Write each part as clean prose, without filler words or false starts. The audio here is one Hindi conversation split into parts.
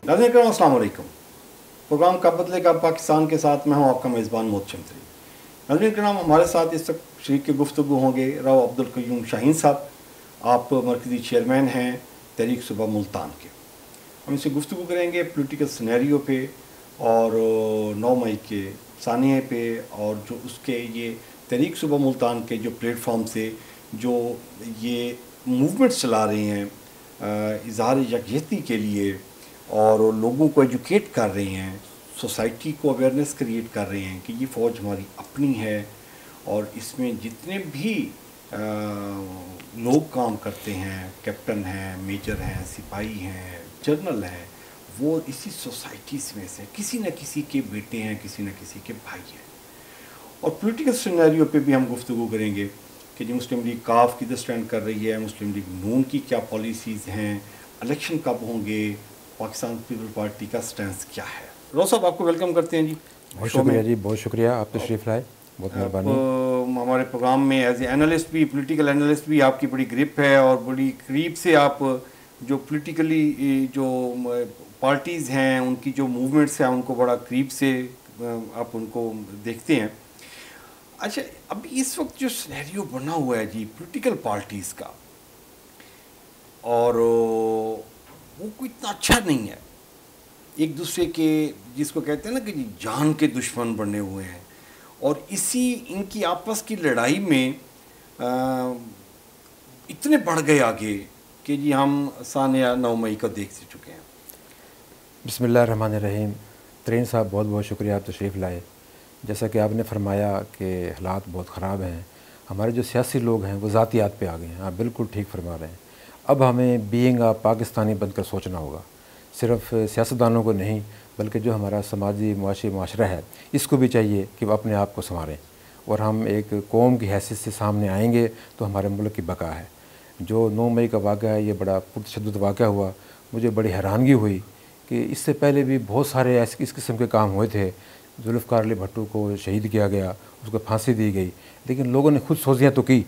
नाज़रीन करम अस्सलाम वालेकुम। प्रोग्राम कब बदलेगा पाकिस्तान के साथ मैं हूँ आपका मेज़बान मोहम्मद चंद्री। नाज़रीन करम हमारे साथ इस वक्त शरीक के गुफ्तगू होंगे राव अब्दुल क़य्यूम शाहीन साहब। आप मरकज़ी चेयरमैन हैं तहरीक सुबह मुल्तान के। हम इनसे गुफ्तगू करेंगे पोलिटिकल सिनेरियो पे और 9 मई के सानिए पे और जो उसके ये तहरीक सुबह मुल्तान के जो प्लेटफॉर्म से जो ये मूवमेंट्स चला रहे हैं इज़हार यकजहती के लिए और लोगों को एजुकेट कर रहे हैं, सोसाइटी को अवेयरनेस क्रिएट कर रहे हैं कि ये फ़ौज हमारी अपनी है और इसमें जितने भी लोग काम करते हैं, कैप्टन हैं, मेजर हैं, सिपाही हैं, जनरल हैं, वो इसी सोसाइटीज़ में से किसी न किसी के बेटे हैं, किसी न किसी के भाई हैं। और पॉलिटिकल सिनेरियो पे भी हम गुफ्तगू करेंगे कि जो मुस्लिम लीग काफ किधर स्टैंड कर रही है, मुस्लिम लीग नून की क्या पॉलिसीज़ हैं, इलेक्शन कब होंगे, पाकिस्तान पीपल पार्टी का स्टैंड क्या है। रो साहब आपको वेलकम करते हैं जी। बहुत शुक्रिया जी, बहुत शुक्रिया, आप तशरीफ़ लाए, बहुत मेहरबानी। हमारे प्रोग्राम में एज ए एनालिस्ट भी, पॉलिटिकल एनालिस्ट भी आपकी बड़ी ग्रिप है और बड़ी करीब से आप जो पॉलिटिकली जो पार्टीज़ हैं उनकी जो मूवमेंट्स हैं उनको बड़ा करीब से आप उनको देखते हैं। अच्छा, अभी इस वक्त जो सिनेरियो बना हुआ है जी पॉलिटिकल पार्टीज़ का, और वो कोई इतना अच्छा नहीं है। एक दूसरे के जिसको कहते हैं ना कि जी जान के दुश्मन बने हुए हैं और इसी इनकी आपस की लड़ाई में इतने बढ़ गए आगे कि जी हम सानिया 9 मई को देख चुके हैं। बिस्मिल्लाहिर्रहमानिर्रहीम। तरीन साहब बहुत बहुत शुक्रिया, आप तशरीफ़ लाए। जैसा कि आपने फरमाया कि हालात बहुत ख़राब हैं, हमारे जो सियासी लोग हैं वो ज़ातियात पे आ गए हैं। आप बिल्कुल ठीक फरमा रहे हैं। अब हमें बीइंग आ पाकिस्तानी बनकर सोचना होगा, सिर्फ सियासतदानों को नहीं बल्कि जो हमारा समाजी मुआशी माशरा है इसको भी चाहिए कि वह अपने आप को संवारें और हम एक कौम की हैसियत से सामने आएंगे तो हमारे मुल्क की बका है। जो 9 मई का वाक़या है ये बड़ा पुरतशद्दुद वाक़या हुआ। मुझे बड़ी हैरानगी हुई कि इससे पहले भी बहुत सारे ऐसे इस किस्म के काम हुए थे। जुल्फ़िकार अली भुट्टो को शहीद किया गया, उसको फांसी दी गई, लेकिन लोगों ने खुद सोचियाँ तो की,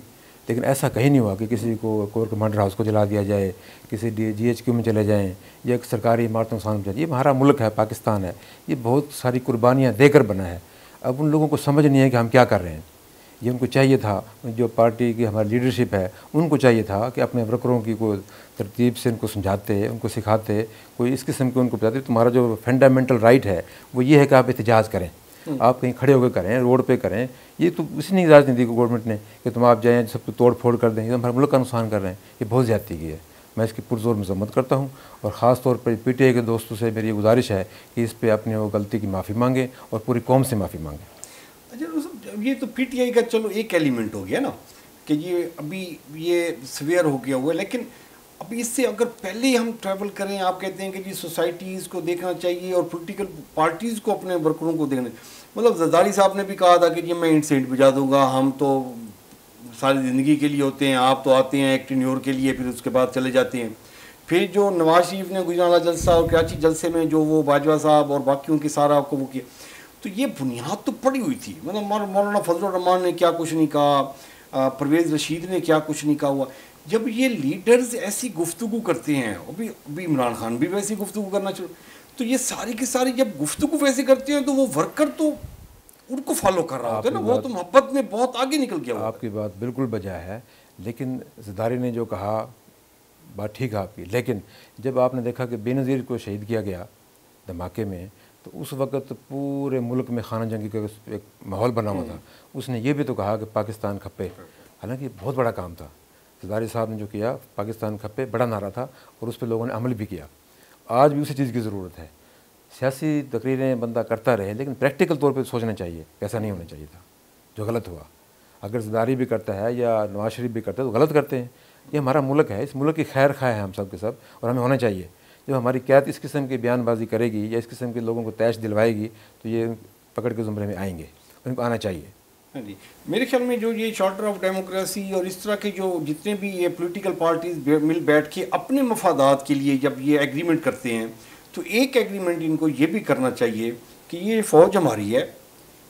लेकिन ऐसा कहीं नहीं हुआ कि किसी को कोर कमांडर हाउस को जला दिया जाए, किसी GHQ में चले जाएं या एक सरकारी इमारतों सामने जाए। ये हमारा मुल्क है, पाकिस्तान है, ये बहुत सारी कुर्बानियाँ देकर बना है। अब उन लोगों को समझ नहीं है कि हम क्या कर रहे हैं। ये उनको चाहिए था, जो पार्टी की हमारी लीडरशिप है उनको चाहिए था कि अपने वर्करों की कोई तरतीब से उनको समझाते, उनको सिखाते, कोई इस किस्म के उनको बताते तुम्हारा जो फंडामेंटल राइट है वो ये है कि आप एहतजाज करें, आप कहीं खड़े होकर करें, रोड पे करें। ये तो इसने इजाज़त नहीं दी गवर्नमेंट ने कि तुम आप जाएँ सब तोड़ फोड़ कर दें, हमारे मुल्क का नुकसान कर रहे हैं। ये बहुत ज़्यादती की है, मैं इसकी पुरजोर मजम्मत करता हूँ और ख़ास तौर पर PTI के दोस्तों से मेरी गुजारिश है कि इस पर अपने वो गलती की माफ़ी मांगें और पूरी कौम से माफ़ी मांगें। अच्छा, ये तो PTI का चलो एक एलिमेंट हो गया ना कि ये अभी ये सवेयर हो गया हुआ है, लेकिन अभी इससे अगर पहले हम ट्रैवल करें, आप कहते हैं कि जी सोसाइटीज़ को देखना चाहिए और पॉलिटिकल पार्टीज़ को अपने वर्करों को देखना। मतलब जरदारी साहब ने भी कहा था कि जी मैं इंट से इंट भिजा दूँगा, हम तो सारी ज़िंदगी के लिए होते हैं, आप तो आते हैं एक टेन्योर के लिए फिर उसके बाद चले जाते हैं। फिर जो नवाज शरीफ ने गुजरात जलसा और कराची जलसे में जो वो बाजवा साहब और बाकियों के सारा आपको वो किया, तो ये बुनियाद तो पड़ी हुई थी। मतलब मौलाना फजलुर रहमान ने क्या कुछ नहीं कहा, परवेज़ रशीद ने क्या कुछ नहीं कहा हुआ। जब ये लीडर्स ऐसी गुफ्तगू करते हैं, अभी इमरान खान भी वैसी गुफ्तगू करना चाहिए, तो ये सारी की सारी जब गुफ्तगू वैसे करते हैं तो वो वर्कर तो उनको फॉलो कर रहा होता है ना, वो तो मोहब्बत में बहुत आगे निकल गया। आपकी बात बिल्कुल बजा है, लेकिन ज़रदारी ने जो कहा बात ठीक है आपकी, लेकिन जब आपने देखा कि बेनज़ीर को शहीद किया गया धमाके में तो उस वक़्त पूरे मुल्क में खाना जंगी का एक माहौल बना हुआ था। उसने ये भी तो कहा कि पाकिस्तान खप्पे, हालांकि बहुत बड़ा काम था ज़रदारी साहब ने जो किया, पाकिस्तान खप्पे बड़ा नारा था और उस पर लोगों ने अमल भी किया। आज भी उसी चीज़ की ज़रूरत है। सियासी तकरीरें बंदा करता रहे लेकिन प्रैक्टिकल तौर पर सोचना चाहिए, ऐसा नहीं होना चाहिए था जो गलत हुआ। अगर ज़रदारी भी करता है या नवाज शरीफ भी करता है तो गलत करते हैं। ये हमारा मुल्क है, इस मुल्क की खैर खा है हम सब के सब, और हमें होना चाहिए। जब हमारी कैद इस किस्म की बयानबाजी करेगी या इस किस्म के लोगों को तैश दिलवाएगी तो ये पकड़ के ज़ुमरे में आएंगे, उनको आना चाहिए। हाँ जी, मेरे ख्याल में जो ये चार्टर ऑफ डेमोक्रेसी और इस तरह के जो जितने भी ये पॉलिटिकल पार्टीज मिल बैठ के अपने मफादात के लिए जब ये एग्रीमेंट करते हैं तो एक एग्रीमेंट इनको ये भी करना चाहिए कि ये फ़ौज हमारी है,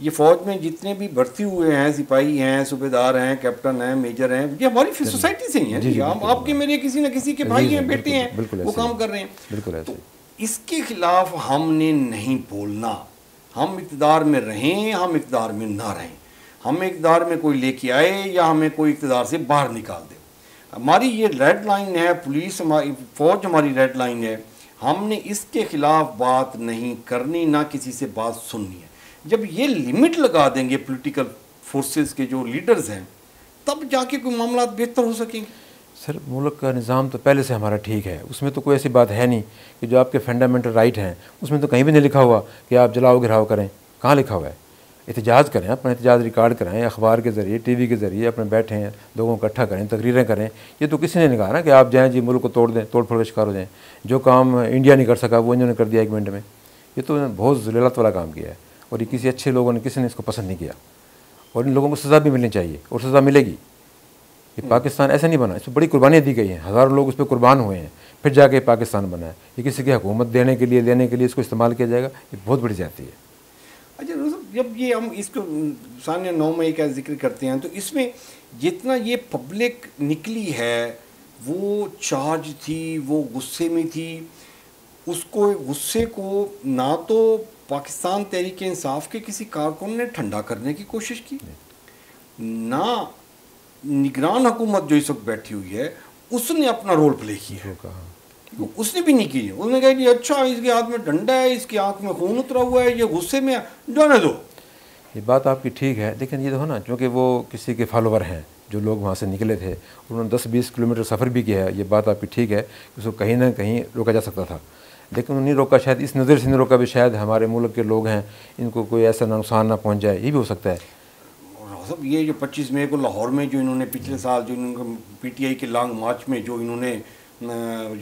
ये फ़ौज में जितने भी भर्ती हुए हैं, सिपाही हैं, सूबेदार हैं, कैप्टन हैं, मेजर हैं, ये हमारी सोसाइटी से ही हैं। हम आपके मेरे किसी न किसी के भाई हैं, बेटे हैं, वो काम कर रहे हैं। बिल्कुल ऐसे। तो इसके खिलाफ हमने नहीं बोलना। हम इक़्तिदार में रहें, हम इक़्तिदार में ना रहें, हम इक़्तिदार में कोई लेके आए या हमें कोई इक़्तिदार से बाहर निकाल दे, हमारी ये रेड लाइन है। पुलिस हमारी, फ़ौज हमारी रेड लाइन है। हमने इसके ख़िलाफ़ बात नहीं करनी, ना किसी से बात सुननी है। जब ये लिमिट लगा देंगे पॉलिटिकल फोर्सेस के जो लीडर्स हैं, तब जाके कोई मामला बेहतर हो सकेंगे। सर, मुल्क का निज़ाम तो पहले से हमारा ठीक है, उसमें तो कोई ऐसी बात है नहीं कि जो आपके फंडामेंटल राइट हैं उसमें तो कहीं भी नहीं लिखा हुआ कि आप जलाओ गिराव करें। कहाँ लिखा हुआ है? एहतजाज करें, अपना एहतजाज रिकॉर्ड कराएं, अखबार के ज़रिए, टीवी के ज़रिए अपने बैठें, लोगों को इकट्ठा करें, तकरीरें करें। ये तो किसी ने नहीं कहा ना कि आप जाएँ जी मुल्क को तोड़ दें, तोड़ फोड़ का शिकार हो जाएँ। जो काम इंडिया नहीं कर सका वो इन्होंने कर दिया 1 मिनट में। ये तो बहुत ज़लीलत वाला काम किया है और ये किसी अच्छे लोगों ने, किसी ने इसको पसंद नहीं किया। और इन लोगों को सज़ा भी मिलनी चाहिए और सज़ा मिलेगी। ये पाकिस्तान ऐसा नहीं बना, इसमें बड़ी कुर्बानियाँ दी गई हैं, हज़ारों लोग उस पर कुर्बान हुए हैं, फिर जाके पाकिस्तान बना है। ये किसी की हुकूमत देने के लिए, लेने के लिए इसको इस्तेमाल किया जाएगा, ये बहुत बड़ी ज़्यादती है। अच्छा, जब ये हम इसको सामने 9 मई का जिक्र करते हैं, तो इसमें जितना ये पब्लिक निकली है वो चार्ज थी, वो गुस्से में थी। उसको, गुस्से को ना तो पाकिस्तान तहरीक इंसाफ के किसी कारकुन ने ठंडा करने की कोशिश की, ना निगरान हुकूमत जो इस वक्त बैठी हुई है उसने अपना रोल प्ले किया है। उसने भी नहीं की। उसने कहा कि अच्छा इसके हाथ में डंडा है, इसकी आंख में खून उतरा हुआ है, ये गुस्से में जाने दो। ये बात आपकी ठीक है, लेकिन ये तो है ना, क्योंकि वो किसी के फॉलोवर हैं, जो लोग वहाँ से निकले थे, उन्होंने 10-20 किलोमीटर सफ़र भी किया है। ये बात आपकी ठीक है कि उसको कहीं ना कहीं रोका जा सकता था, लेकिन उन्हें रोका। शायद इस नज़र से नहीं रोका भी, शायद हमारे मुल्क के लोग हैं, इनको कोई ऐसा नुकसान ना पहुँच जाए, ये भी हो सकता है। सब ये जो 25 मई को लाहौर में जो इन्होंने पिछले साल जो इन्होंने PTI के लॉन्ग मार्च में जो इन्होंने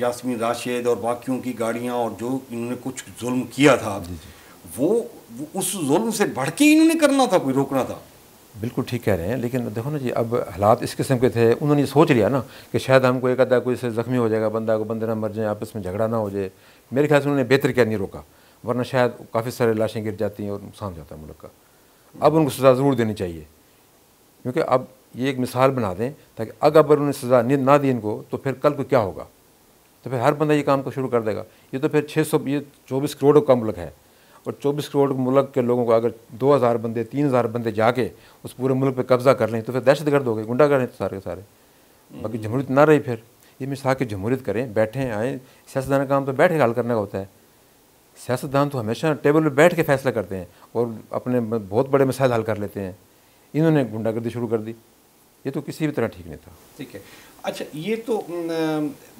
यास्मीन राशिद और बाकियों की गाड़ियां और जो इन्होंने कुछ जुल्म किया था, वो उस जुल्म से बढ़ के इन्होंने करना था, कोई रोकना था। बिल्कुल ठीक कह रहे हैं, लेकिन देखो ना जी, अब हालात इस किस्म के थे, उन्होंने ये सोच लिया ना कि शायद हमको एक आधा कोई से ज़ख्मी हो जाएगा, बंदे ना मर जाए, आपस में झगड़ा ना हो जाए। मेरे ख्याल से उन्होंने बेहतर क्या नहीं रोका, वरना शायद काफ़ी सारे लाशें गिर जाती हैं और नुकसान हो जाता है मुल्क का। अब उनको सज़ा ज़रूर देनी चाहिए, क्योंकि अब ये एक मिसाल बना दें, ताकि अगर उन्हें सज़ा ना दी इनको, तो फिर कल को क्या होगा? तो फिर हर बंदा ये काम को शुरू कर देगा। ये तो फिर 24 करोड़ का मुल्क है, और 24 करोड़ मुल्क के लोगों को अगर 2000 बंदे, 3000 बंदे जाके उस पूरे मुल्क पे कब्ज़ा कर लें, तो फिर दहशतगर्द हो गए, गुंडा कर रहे तो सारे के सारे। बाकी जमहूरियत ना रही। फिर ये मिसाल की जमहूरियत करें, बैठें आएँ। सियासतदान का काम तो बैठ के हल करने का होता है। सियासतदान तो हमेशा टेबल पर बैठ के फैसला करते हैं और अपने बहुत बड़े मसाइल हल कर लेते हैं। इन्होंने गुंडागर्दी शुरू कर दी, ये तो किसी भी तरह ठीक नहीं था। ठीक है। अच्छा, ये तो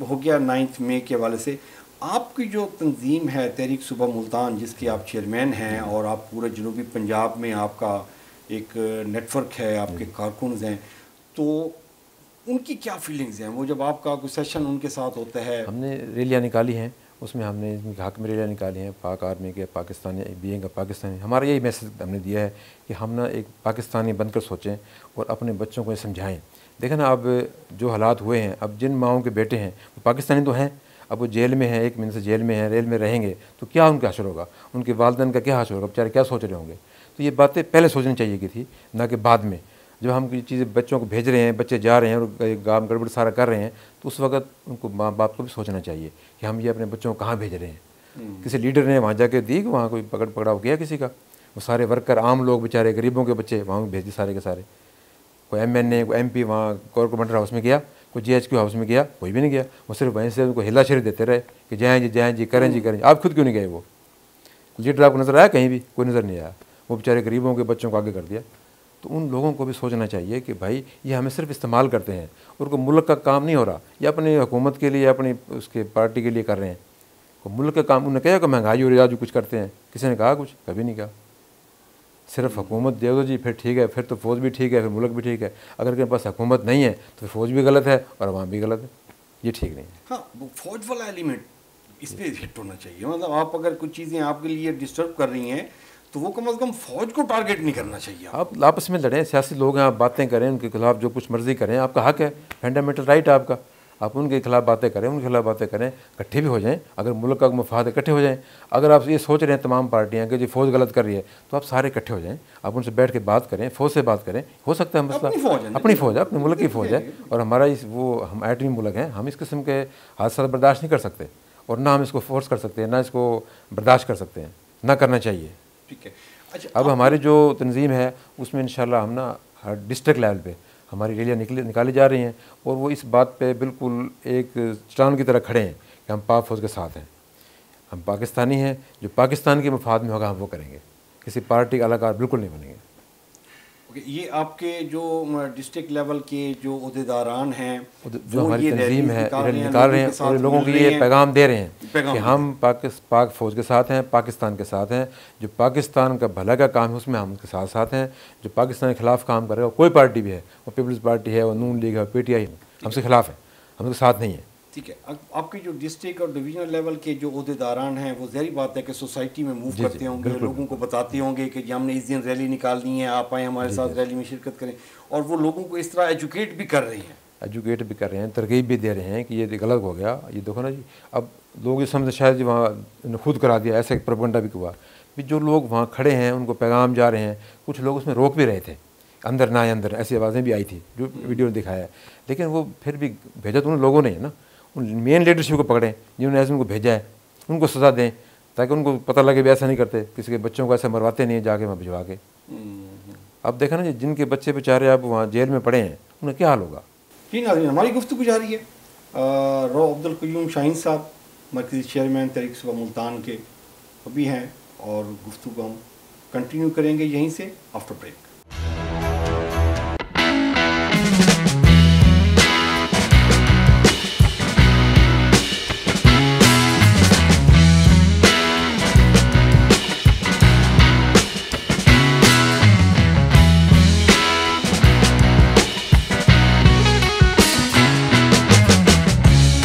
हो गया 9 मई के हवाले से। आपकी जो तंजीम है तहरीक सुबह मुल्तान, जिसके आप चेयरमैन हैं, और आप पूरे जनूबी पंजाब में आपका एक नेटवर्क है, आपके कारकुन हैं, तो उनकी क्या फीलिंग्स हैं? वो जब आपका कोई सेशन उनके साथ होता है, हमने रैलियाँ निकाली हैं, उसमें हमने इनके हक़ में रैलियाँ निकाली हैं, पाक आर्मी के, पाकिस्तानी बीइंग का पाकिस्तानी। हमारा यही मैसेज हमने दिया है कि हम ना एक पाकिस्तानी बनकर सोचें और अपने बच्चों को ये समझाएँ। देखें ना, अब जो हालात हुए हैं, अब जिन माओं के बेटे हैं वो पाकिस्तानी तो हैं, अब वो जेल में हैं, 1 महीने से जेल में हैं, रेल में रहेंगे, तो क्या उनका हशर होगा? उनके वालिदैन का क्या हशर होगा? बेचारे क्या सोच रहे होंगे? तो ये बातें पहले सोचनी चाहिए की थी, ना कि बाद में। जब हम ये चीज़ें बच्चों को भेज रहे हैं, बच्चे जा रहे हैं और काम गड़बड़ सारा कर रहे हैं, तो उस वक्त उनको माँ बाप को भी सोचना चाहिए कि हम ये अपने बच्चों को कहाँ भेज रहे हैं। किसी लीडर ने वहाँ जाके दी, वहाँ कोई पकड़ाव किया किसी का? वो सारे वर्कर, आम लोग, बेचारे गरीबों के बच्चे वहाँ भेज दिए सारे के सारे। कोई MNA, कोई MP वहाँ कॉर्पोरेटर हाउस में गया, कोई GHQ हाउस में गया? कोई भी नहीं गया। वो सिर्फ वहीं से उनको हिलाशेरी देते रहे कि जाएँ जी, करें जी। आप खुद क्यों नहीं गए? वो लीडर आपको नज़र आया कहीं भी? कोई नज़र नहीं आया। वो बेचारे गरीबों के बच्चों को आगे कर दिया। तो उन लोगों को भी सोचना चाहिए कि भाई ये हमें सिर्फ इस्तेमाल करते हैं और कोई मुल्क का काम नहीं हो रहा, या अपनी हुकूमत के लिए, अपनी उसके पार्टी के लिए कर रहे हैं। वो मुल्क का काम, उन्होंने कहा कि महंगाई हो रही है, आज कुछ करते हैं? किसी ने कहा कुछ? कभी नहीं कहा। सिर्फ हुकूमत दे दो जी, फिर ठीक है, फिर तो फ़ौज भी ठीक है, फिर मुल्क भी ठीक है। अगर इनके पास हुकूमत नहीं है तो फिर फ़ौज भी गलत है और अवाम भी गलत है। ये ठीक नहीं है। हाँ, वो फ़ौज वाला एलिमेंट इस पर हिट होना चाहिए। मतलब आप अगर कुछ चीज़ें आपके लिए डिस्टर्ब कर रही हैं, तो वो कम से कम फ़ौज को टारगेट नहीं करना चाहिए। आप आपस में लड़ें, सियासी लोग हैं, आप बातें करें, उनके खिलाफ जो कुछ मर्जी करें, आपका हक है, फंडामेंटल राइट है आपका। आप उनके खिलाफ बातें करें, उनके खिलाफ बातें करें, इकट्ठे भी हो जाएं। अगर मुल्क का मफाद इकट्ठे हो जाएं। अगर आप ये सोच रहे हैं तमाम पार्टियां कि जी फ़ौज गलत कर रही है, तो आप सारे इकट्ठे हो जाएं, आप उनसे बैठ के बात करें, फ़ौज से बात करें। हो सकता है मसला, अपनी फ़ौज है, अपने मुल्क की फ़ौज है, और हमारा हम एटमी मुल्क हैं, हम इस किस्म के हादसा बर्दाश्त नहीं कर सकते। और ना हम इसको फोर्स कर सकते हैं, ना इसको बर्दाश्त कर सकते हैं, ना करना चाहिए। ठीक है। अच्छा, अब हमारी जो तंजीम है उसमें इंशाल्लाह हम ना हर डिस्ट्रिक्ट लेवल पे हमारी रैलियाँ निकाली जा रही हैं, और वो इस बात पे बिल्कुल एक चट्टान की तरह खड़े हैं कि हम पाक फ़ौज के साथ हैं, हम पाकिस्तानी हैं, जो पाकिस्तान के मफाद में होगा हम वो करेंगे, किसी पार्टी का अलाकार बिल्कुल नहीं बनेंगे। ये आपके जो डिस्ट्रिक्ट लेवल के जो अहदेदारान हैं, जो हमारी तंजीम है निकाल रहे हैं और लोगों को ये पैगाम दे रहे हैं कि हम पाक फ़ौज के साथ हैं, पाकिस्तान के साथ हैं, जो पाकिस्तान का भला का काम है उसमें हम उनके साथ साथ हैं, जो पाकिस्तान के ख़िलाफ़ काम कर रहे हो कोई पार्टी भी है, वो पीपल्स पार्टी है, वो नून लीग है, PTI है, हमसे खिलाफ़ है, हम उनके साथ नहीं है। ठीक है। आपके जो डिस्ट्रिक्ट और डिवीजनल लेवल के जो अहदेदारान हैं वो ज़ाहिर बात है कि सोसाइटी में मूव करते होंगे, लोगों को बताते होंगे कि हमने इस दिन रैली निकालनी है, आप आए हमारे साथ रैली में शिरकत करें, और वो लोगों को इस तरह एजुकेट भी कर रहे हैं, तरगीब भी दे रहे हैं कि ये गलत हो गया, ये देखो ना जी। अब लोग ये समझते शायद जी वहाँ खुद करा दिया, ऐसा प्रोपेगेंडा भी हुआ भी, जो लोग वहाँ खड़े हैं उनको पैगाम जा रहे हैं, कुछ लोग उसमें रोक भी रहे थे, अंदर ना आए अंदर, ऐसी आवाज़ें भी आई थी जो वीडियो ने दिखाया है, लेकिन वो फिर भी भेजा तो उन लोगों ने है ना, उन मेन लीडरशिप को पकड़ें जिन्होंने ऐसे उनको भेजा है, उनको सज़ा दें ताकि उनको पता लगे भी ऐसा नहीं करते, किसी के बच्चों को ऐसे मरवाते नहीं है जाके वहाँ भिजवा के। अब देखा ना जी, जिनके बच्चे बेचारे अब वहाँ जेल में पड़े हैं उन्हें क्या हाल होगा। जी नाज़रीन, हमारी गुफ्तगू जारी है। रॉ अब्दुल क़य्यूम शाहीन साहब मरकज़ी चेयरमैन तहरीक सुबह मुल्तान के अभी हैं, और गुफ्तगू हम कंटिन्यू करेंगे यहीं से आफ्टर ब्रेक।